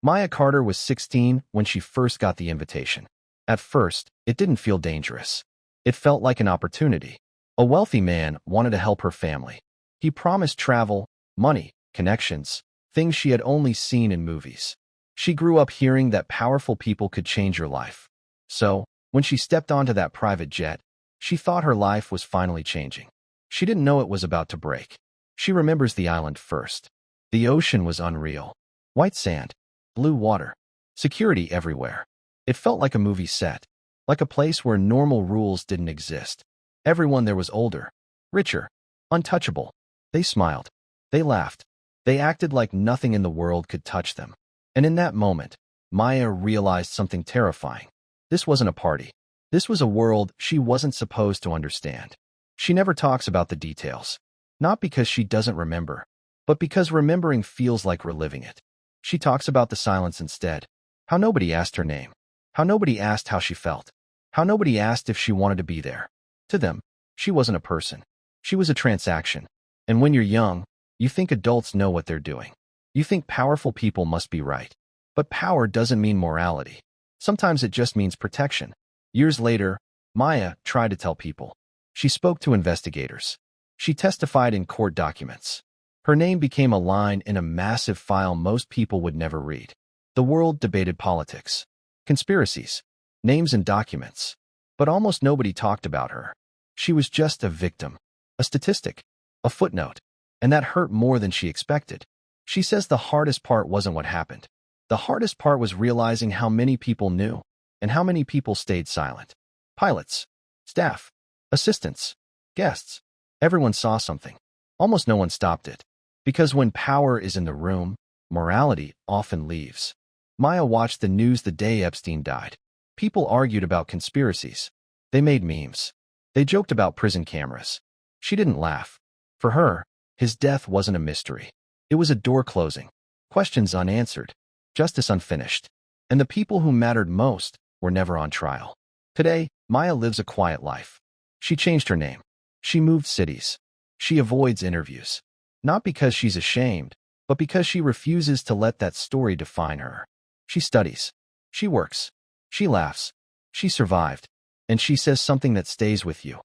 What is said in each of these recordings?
Maya Carter was 16 when she first got the invitation. At first, it didn't feel dangerous. It felt like an opportunity. A wealthy man wanted to help her family. He promised travel, money, connections, things she had only seen in movies. She grew up hearing that powerful people could change your life. So, when she stepped onto that private jet, she thought her life was finally changing. She didn't know it was about to break. She remembers the island first. The ocean was unreal. White sand, blue water, security everywhere. It felt like a movie set, like a place where normal rules didn't exist. Everyone there was older, richer, untouchable. They smiled. They laughed. They acted like nothing in the world could touch them. And in that moment, Maya realized something terrifying. This wasn't a party. This was a world she wasn't supposed to understand. She never talks about the details. Not because she doesn't remember, but because remembering feels like reliving it. She talks about the silence instead. How nobody asked her name. How nobody asked how she felt. How nobody asked if she wanted to be there. To them, she wasn't a person. She was a transaction. And when you're young, you think adults know what they're doing. You think powerful people must be right. But power doesn't mean morality. Sometimes it just means protection. Years later, Maya tried to tell people. She spoke to investigators. She testified in court documents. Her name became a line in a massive file most people would never read. The world debated politics, conspiracies, names and documents. But almost nobody talked about her. She was just a victim, a statistic, a footnote. And that hurt more than she expected. She says the hardest part wasn't what happened. The hardest part was realizing how many people knew and how many people stayed silent. Pilots, staff, assistants, guests. Everyone saw something. Almost no one stopped it. Because when power is in the room, morality often leaves. Maya watched the news the day Epstein died. People argued about conspiracies. They made memes. They joked about prison cameras. She didn't laugh. For her, his death wasn't a mystery. It was a door closing, questions unanswered, justice unfinished. And the people who mattered most were never on trial. Today, Maya lives a quiet life. She changed her name. She moved cities. She avoids interviews. Not because she's ashamed, but because she refuses to let that story define her. She studies. She works. She laughs. She survived. And she says something that stays with you.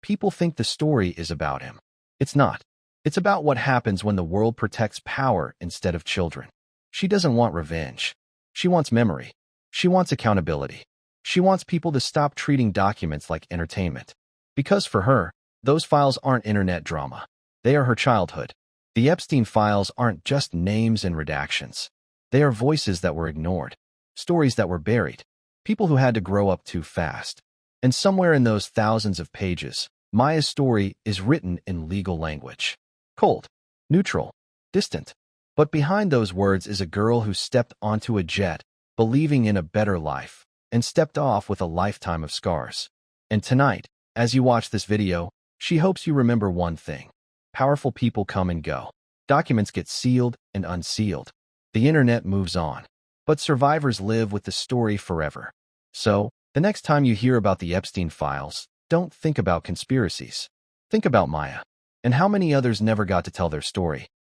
People think the story is about him. It's not. It's about what happens when the world protects power instead of children. She doesn't want revenge. She wants memory. She wants accountability. She wants people to stop treating documents like entertainment. Because for her, those files aren't internet drama. They are her childhood. The Epstein files aren't just names and redactions. They are voices that were ignored, stories that were buried, people who had to grow up too fast. And somewhere in those thousands of pages, Maya's story is written in legal language. Cold, neutral, distant. But behind those words is a girl who stepped onto a jet, believing in a better life, and stepped off with a lifetime of scars. And tonight, as you watch this video, she hopes you remember one thing. Powerful people come and go. Documents get sealed and unsealed. The internet moves on. But survivors live with the story forever. So, the next time you hear about the Epstein files, don't think about conspiracies. Think about Maya. And how many others never got to tell their story.